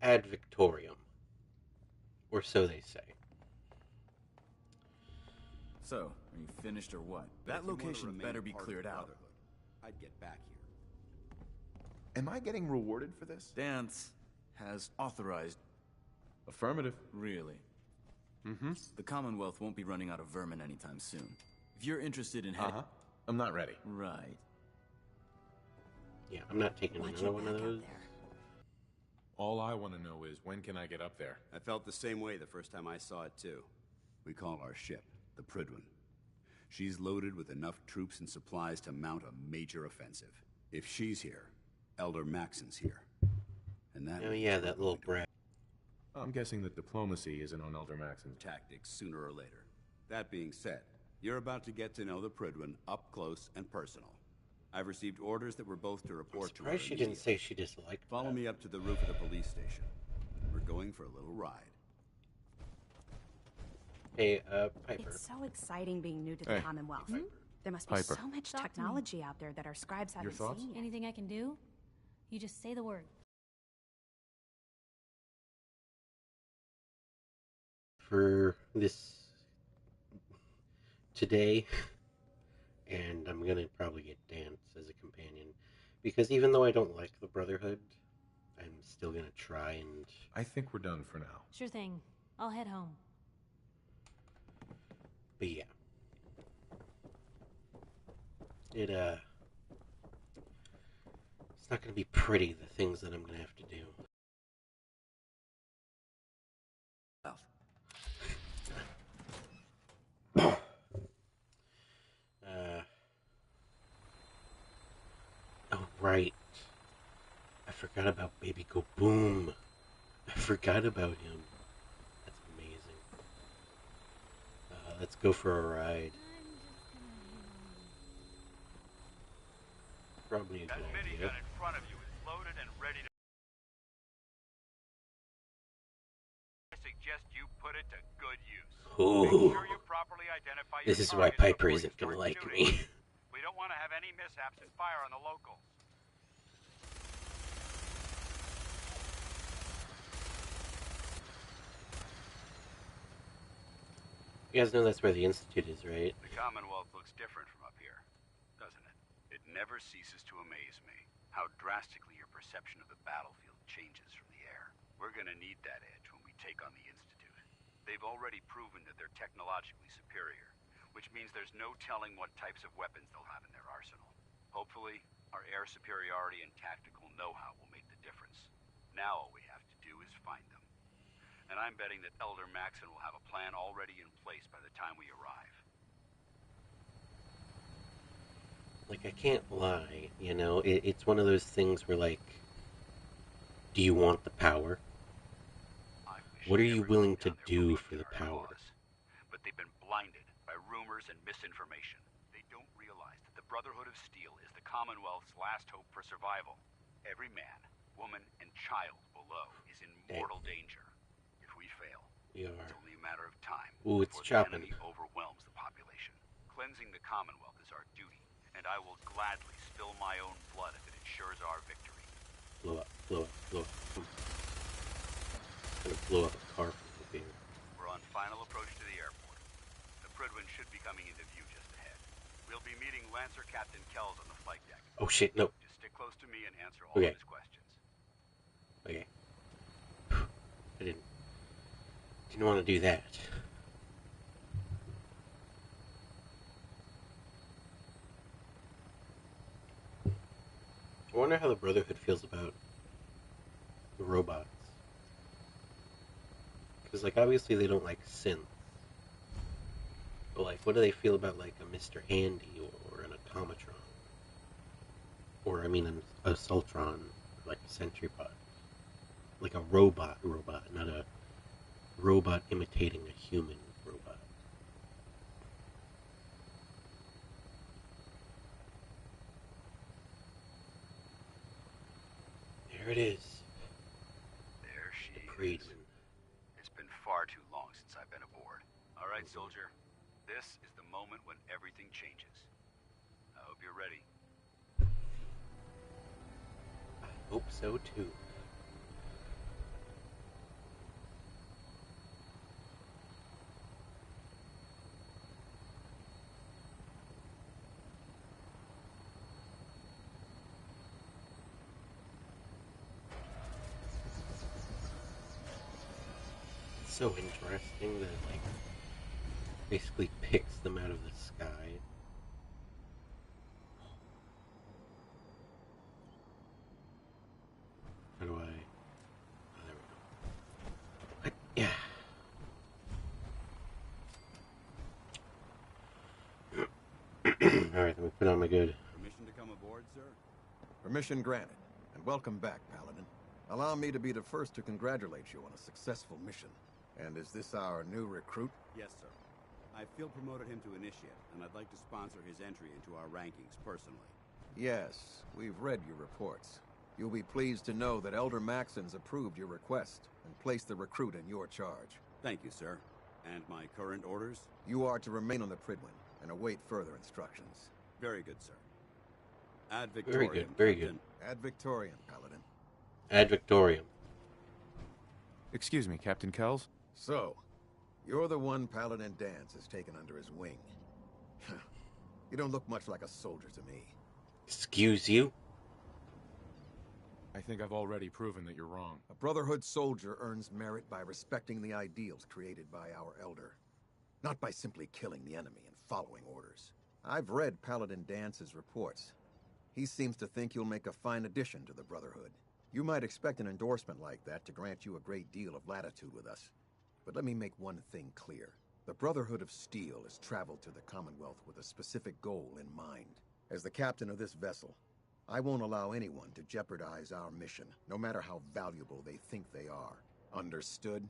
ad Victorium. Or so they say. So, are you finished or what? That location better be cleared out. I'd get back here. Am I getting rewarded for this? Dance has authorized. Affirmative. Really? Mm-hmm. The Commonwealth won't be running out of vermin anytime soon. If you're interested in heading... I'm not ready. Right. Yeah, I'm not taking another one of those. All I want to know is, when can I get up there? I felt the same way the first time I saw it, too. We call our ship the Prydwen. She's loaded with enough troops and supplies to mount a major offensive. If she's here, Elder Maxon's here. And that... Oh yeah, that little brat. I'm guessing that diplomacy isn't on Elder Maxon's tactics sooner or later. That being said, you're about to get to know the Prydwen up close and personal. I've received orders that we're both to report to her. I'm surprised she didn't say she disliked Follow that. me up to the roof of the police station. We're going for a little ride. Hey, Piper. It's so exciting being new to the Commonwealth. There must be so much technology out there that our scribes haven't seen yet. Anything I can do? You just say the word. For this today, and I'm gonna probably get Dance as a companion, because even though I don't like the Brotherhood, I'm still gonna try and... I think we're done for now. Sure thing. I'll head home. But yeah. It's not gonna be pretty, the things that I'm gonna have to do. Oh, right. I forgot about Baby Go Boom. I forgot about him. That's amazing. Let's go for a ride. Probably a good idea. Minigun in front of you is loaded and ready to... I suggest you put it to good use. Ooh. Make sure you properly identify This your is why targets Piper before isn't you gonna start like shooting. me. We don't want to have any mishaps and fire on the locals. You guys know that's where the Institute is, right? The Commonwealth looks different from up here, doesn't it? It never ceases to amaze me how drastically your perception of the battlefield changes from the air. We're gonna need that edge when we take on the Institute. They've already proven that they're technologically superior, which means there's no telling what types of weapons they'll have in their arsenal. Hopefully, our air superiority and tactical know-how will make the difference. Now all we have to do is find them. And I'm betting that Elder Maxon will have a plan already in place by the time we arrive. Like, I can't lie, you know? It's one of those things where, like, do you want the power? What are you willing to do for the power? But they've been blinded by rumors and misinformation. They don't realize that the Brotherhood of Steel is the Commonwealth's last hope for survival. Every man, woman, and child below is in mortal danger. If we fail, it's only a matter of time. Ooh, it's chopping. The enemy overwhelms the population. Cleansing the Commonwealth is our duty, and I will gladly spill my own blood if it ensures our victory. Blow up, blow up, blow up. I'm gonna blow up a car from up here. We're on final approach to the airport. The Prydwen should be coming into view just ahead. We'll be meeting Lancer Captain Kells on the flight deck. Oh shit, no. Just stick close to me and answer all of his questions. Okay. I didn't want to do that. I wonder how the Brotherhood feels about the robots. Because, like, obviously they don't like synths. But, like, what do they feel about, like, a Mr. Handy or an Automatron? Or, I mean, a Sultron, like a Sentry Bot. Like a robot, not a robot imitating a human robot. There it is. There she is. It's been far too long since I've been aboard. All right, soldier. This is the moment when everything changes. I hope you're ready. I hope so too. so interesting that it, like, basically picks them out of the sky. How do I... Oh, there we go. Yeah. Alright, let me put on my good... Permission to come aboard, sir? Permission granted, and welcome back, Paladin. Allow me to be the first to congratulate you on a successful mission. And is this our new recruit? Yes, sir. I field promoted him to initiate, and I'd like to sponsor his entry into our rankings personally. Yes, we've read your reports. You'll be pleased to know that Elder Maxon's approved your request and placed the recruit in your charge. Thank you, sir. And my current orders? You are to remain on the Prydwen and await further instructions. Very good, sir. Ad Victorium. Very good, very good. Ad Victorium, Paladin. Ad Victorium. Excuse me, Captain Kells? So, you're the one Paladin Danse has taken under his wing. You don't look much like a soldier to me. Excuse you? I think I've already proven that you're wrong. A Brotherhood soldier earns merit by respecting the ideals created by our Elder, not by simply killing the enemy and following orders. I've read Paladin Dance's reports. He seems to think you'll make a fine addition to the Brotherhood. You might expect an endorsement like that to grant you a great deal of latitude with us. But let me make one thing clear. The Brotherhood of Steel has traveled to the Commonwealth with a specific goal in mind. As the captain of this vessel, I won't allow anyone to jeopardize our mission, no matter how valuable they think they are. Understood?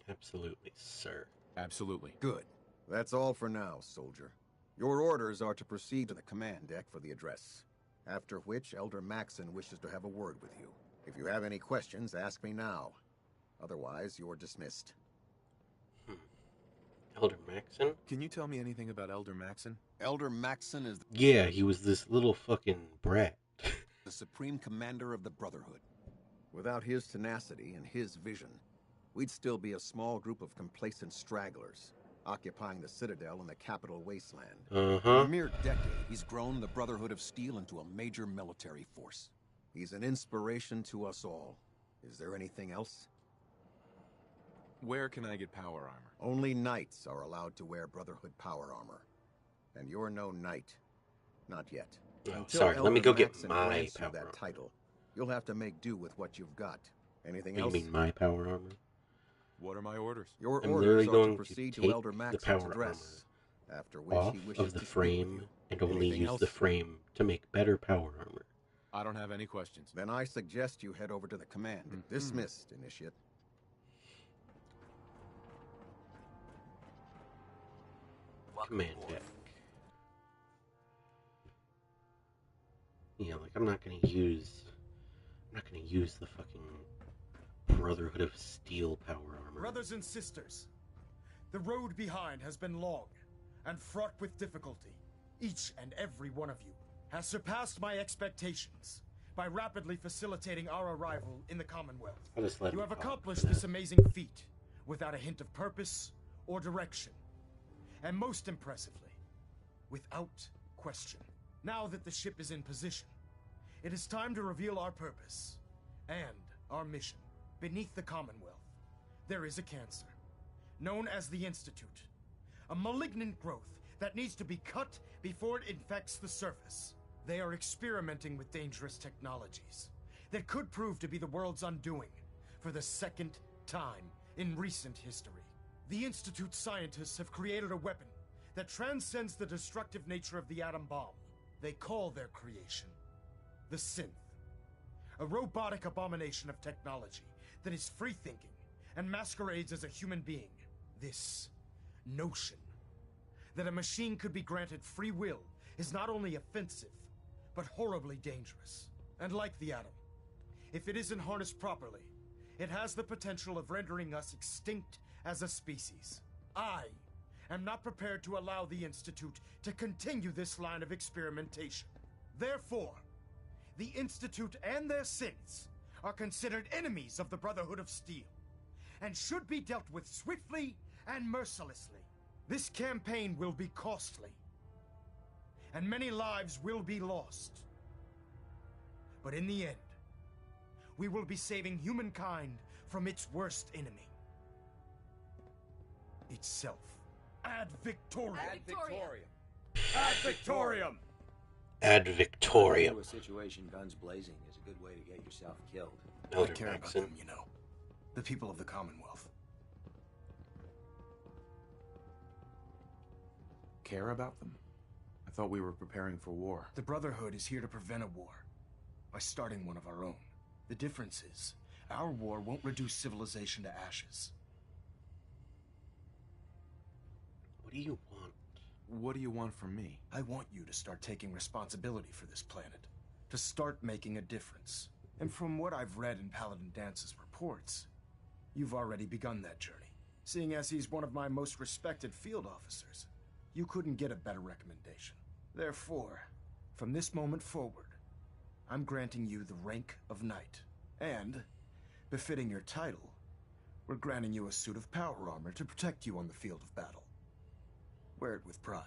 Absolutely, sir. Absolutely. Good. That's all for now, soldier. Your orders are to proceed to the command deck for the address, after which Elder Maxon wishes to have a word with you. If you have any questions, ask me now. Otherwise, you're dismissed. Elder Maxon? Can you tell me anything about Elder Maxon? Elder Maxon is Yeah, he was this little fucking brat. the supreme commander of the Brotherhood. Without his tenacity and his vision, we'd still be a small group of complacent stragglers, occupying the Citadel and the capital wasteland. In a mere decade, he's grown the Brotherhood of Steel into a major military force. He's an inspiration to us all. Is there anything else? Where can I get power armor? Only knights are allowed to wear Brotherhood power armor. And you're no knight. Not yet. Oh, sorry, let me go get my grants you power that armor. title, you'll have to make do with what you've got. Anything You else? mean my power armor? What are my orders? Your I'm orders literally are going to to proceed to take Elder the Maxon's power address, after which off he wishes of the to speak with frame you. and only Anything use else? the frame to make better power armor. I don't have any questions. Then I suggest you head over to the command. Dismissed, Initiate. Command deck. Yeah, like I'm not gonna use the fucking Brotherhood of Steel power armor. Brothers and sisters, the road behind has been long and fraught with difficulty. Each and every one of you has surpassed my expectations by rapidly facilitating our arrival in the Commonwealth. I'll just let You him have talk accomplished for this that. amazing feat without a hint of purpose or direction. And most impressively, without question. Now that the ship is in position, it is time to reveal our purpose and our mission. Beneath the Commonwealth, there is a cancer, known as the Institute. A malignant growth that needs to be cut before it infects the surface. They are experimenting with dangerous technologies that could prove to be the world's undoing for the second time in recent history. The Institute scientists have created a weapon that transcends the destructive nature of the atom bomb. They call their creation the Synth, a robotic abomination of technology that is free-thinking and masquerades as a human being. This notion that a machine could be granted free will is not only offensive, but horribly dangerous. And like the atom, if it isn't harnessed properly, it has the potential of rendering us extinct as a species. I am not prepared to allow the Institute to continue this line of experimentation. Therefore, the Institute and their synths are considered enemies of the Brotherhood of Steel, and should be dealt with swiftly and mercilessly. This campaign will be costly, and many lives will be lost. But in the end, we will be saving humankind from its worst enemy. Itself. Ad Victorium. Ad Victorium. Ad Victorium! Ad Victorium. Into a situation guns blazing is a good way to get yourself killed. Elder I care about Maxon. them, you know. The people of the Commonwealth. Care about them? I thought we were preparing for war. The Brotherhood is here to prevent a war by starting one of our own. The difference is, our war won't reduce civilization to ashes. What do you want? What do you want from me? I want you to start taking responsibility for this planet. To start making a difference. And from what I've read in Paladin Dance's reports, you've already begun that journey. Seeing as he's one of my most respected field officers, you couldn't get a better recommendation. Therefore, from this moment forward, I'm granting you the rank of Knight. And, befitting your title, we're granting you a suit of power armor to protect you on the field of battle. Wear it with pride.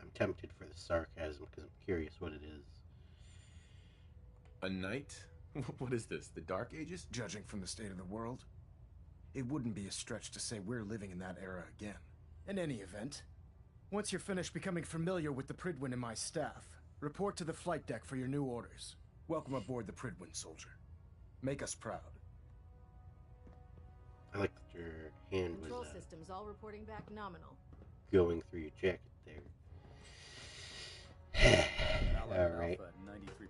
I'm tempted for the sarcasm because I'm curious what it is. A knight? What is this, the Dark Ages? Judging from the state of the world, it wouldn't be a stretch to say we're living in that era again. In any event, once you're finished becoming familiar with the Prydwen and my staff, report to the flight deck for your new orders. Welcome aboard the Prydwen, soldier. Make us proud. I like that your hand Control was systems all reporting back nominal. going through your jacket there. Alright.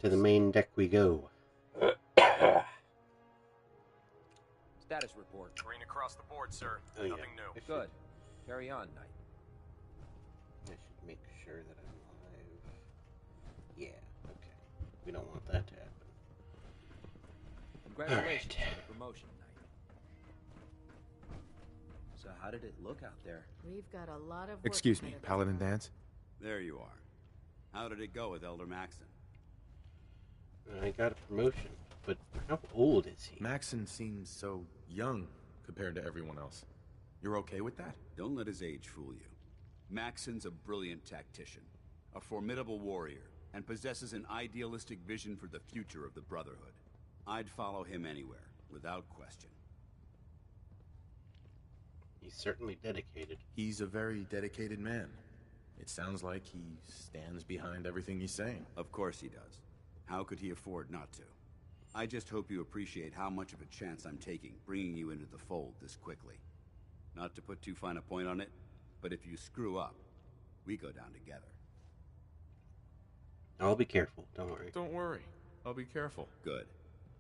To the main deck we go. Status report. Green across the board, sir. Oh, Nothing yeah. new. Good. Carry on, Knight. I should make sure that I'm alive. Yeah, okay. We don't want that to happen. Congratulations on the promotion, Knight. So how did it look out there? We've got a lot of work Excuse me, ahead of us. Paladin Dance? There you are. How did it go with Elder Maxon? I got a promotion, but how old is he? Maxon seems so young compared to everyone else. You're okay with that? Don't let his age fool you. Maxon's a brilliant tactician, a formidable warrior, and possesses an idealistic vision for the future of the Brotherhood. I'd follow him anywhere, without question. He's certainly dedicated. He's a very dedicated man. It sounds like he stands behind everything he's saying. Of course he does. How could he afford not to? I just hope you appreciate how much of a chance I'm taking, bringing you into the fold this quickly. Not to put too fine a point on it, but if you screw up, we go down together. I'll be careful, don't worry. Don't worry. I'll be careful. Good.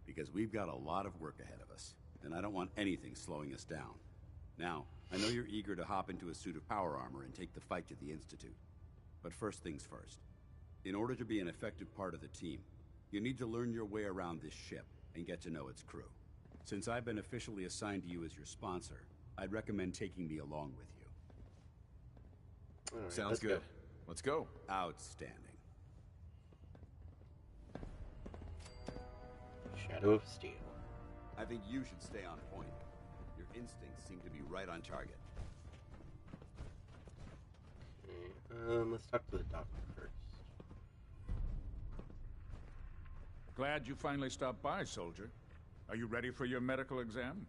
Because we've got a lot of work ahead of us, and I don't want anything slowing us down. Now, I know you're eager to hop into a suit of power armor and take the fight to the Institute. But first things first. In order to be an effective part of the team, you need to learn your way around this ship and get to know its crew. Since I've been officially assigned to you as your sponsor, I'd recommend taking me along with you. All right, Sounds let's good. go. Let's go. Outstanding. Shadow of Steel. I think you should stay on point. Your instincts seem to be right on target. Okay, let's talk to the doctor first. Glad you finally stopped by, soldier. Are you ready for your medical exam?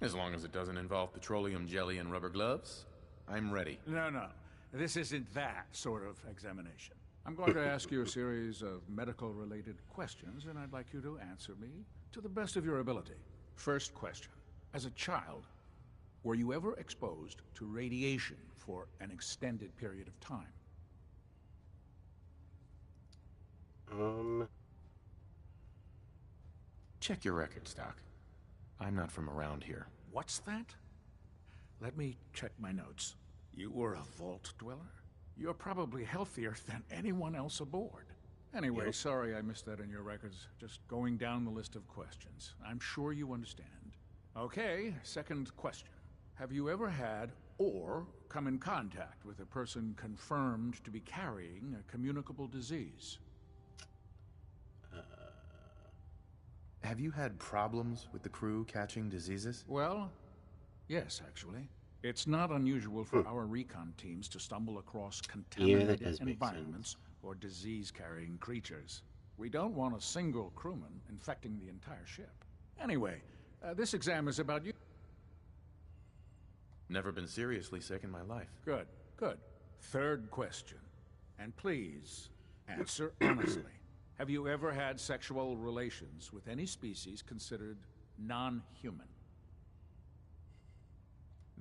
As long as it doesn't involve petroleum jelly and rubber gloves, I'm ready. No. This isn't that sort of examination. I'm going to ask you a series of medical-related questions, and I'd like you to answer me to the best of your ability. First question. As a child, were you ever exposed to radiation for an extended period of time? Check your records, Doc. I'm not from around here. What's that? Let me check my notes. You were a vault dweller? You're probably healthier than anyone else aboard. Anyway, Yep. sorry I missed that in your records. Just going down the list of questions. I'm sure you understand. Okay, second question. Have you ever had or come in contact with a person confirmed to be carrying a communicable disease? Have you had problems with the crew catching diseases? Well, yes, actually. It's not unusual for our recon teams to stumble across that contaminated does make environments or disease-carrying creatures. We don't want a single crewman infecting the entire ship. Anyway, this exam is about you. Never been seriously sick in my life. Good, good. Third question. And please, answer honestly. Have you ever had sexual relations with any species considered non-human?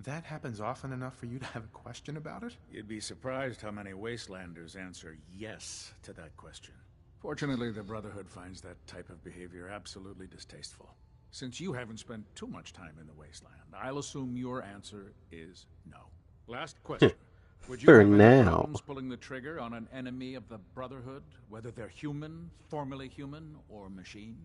That happens often enough for you to have a question about it? You'd be surprised how many Wastelanders answer yes to that question. Fortunately, the Brotherhood finds that type of behavior absolutely distasteful. Since you haven't spent too much time in the Wasteland, I'll assume your answer is no. Last question. Would you For have any now. problems pulling the trigger on an enemy of the Brotherhood, whether they're human, formerly human, or machine?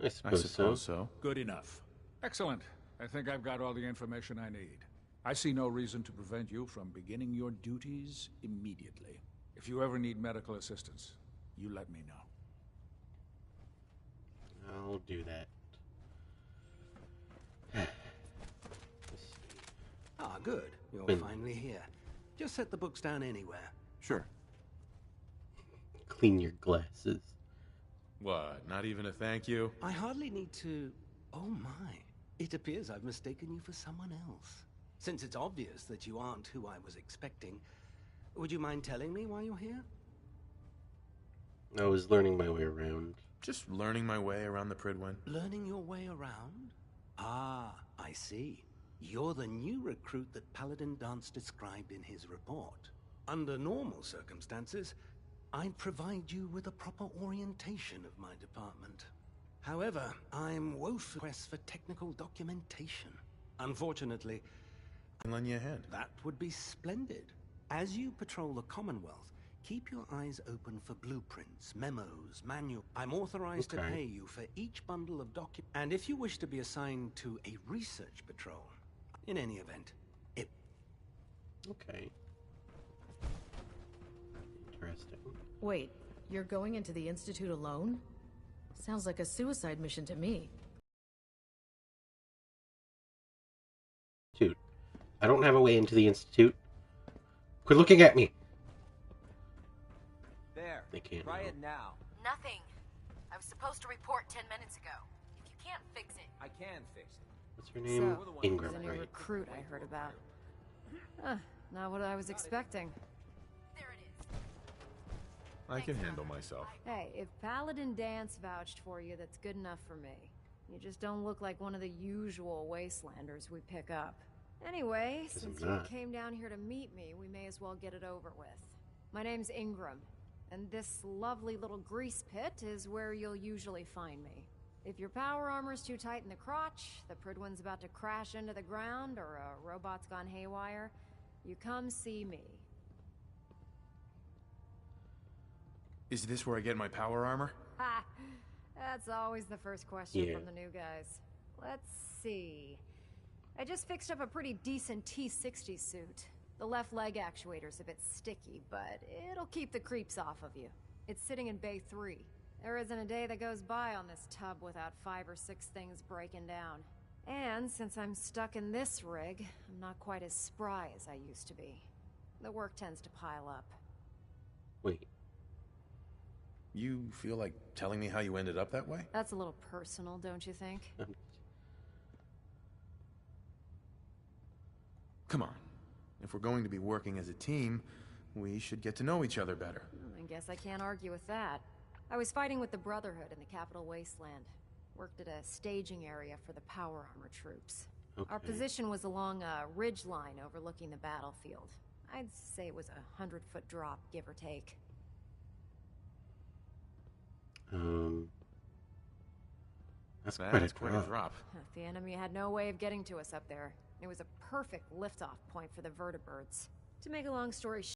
I suppose so. Good enough. Excellent. I think I've got all the information I need. I see no reason to prevent you from beginning your duties immediately. If you ever need medical assistance, you let me know. I'll do that. Ah, good. You're finally here. Just set the books down anywhere. Sure. Clean your glasses. What, not even a thank you? I hardly need to... Oh my. It appears I've mistaken you for someone else. Since it's obvious that you aren't who I was expecting, would you mind telling me why you're here? I was learning my way around. Just learning my way around the Prydwen. Learning your way around? Ah, I see. You're the new recruit that Paladin Dance described in his report. Under normal circumstances, I'd provide you with a proper orientation of my department. However, I'm woefully request for technical documentation. Unfortunately, I'll lend you a hand. That would be splendid. As you patrol the Commonwealth, keep your eyes open for blueprints, memos, manuals. I'm authorized to pay you for each bundle of documents. And if you wish to be assigned to a research patrol, in any event, it... Okay. Interesting. Wait, you're going into the Institute alone? Sounds like a suicide mission to me. Dude, I don't have a way into the Institute. Quit looking at me! There. They can't Try now. it now. Nothing. I was supposed to report 10 minutes ago. If you can't fix it... I can fix it. What's your name? So, Ingram, he's a new right? recruit I heard about. Not what I was expecting. There it is. I can handle myself. Hey, if Paladin Dance vouched for you, that's good enough for me. You just don't look like one of the usual Wastelanders we pick up. Anyway, since you came down here to meet me, we may as well get it over with. My name's Ingram, and this lovely little grease pit is where you'll usually find me. If your power armor's too tight in the crotch, the Prydwen's about to crash into the ground, or a robot's gone haywire, you come see me. Is this where I get my power armor? Ha! That's always the first question Yeah. from the new guys. Let's see. I just fixed up a pretty decent T-60 suit. The left leg actuator's a bit sticky, but it'll keep the creeps off of you. It's sitting in Bay 3. There isn't a day that goes by on this tub without 5 or 6 things breaking down. And since I'm stuck in this rig, I'm not quite as spry as I used to be. The work tends to pile up. Wait. You feel like telling me how you ended up that way? That's a little personal, don't you think? Come on. If we're going to be working as a team, we should get to know each other better. I guess I can't argue with that. I was fighting with the Brotherhood in the capital wasteland. Worked at a staging area for the power armor troops. Okay. Our position was along a ridge line overlooking the battlefield. I'd say it was a 100-foot drop, give or take. That's quite a drop. The enemy had no way of getting to us up there. It was a perfect liftoff point for the vertibirds. To make a long story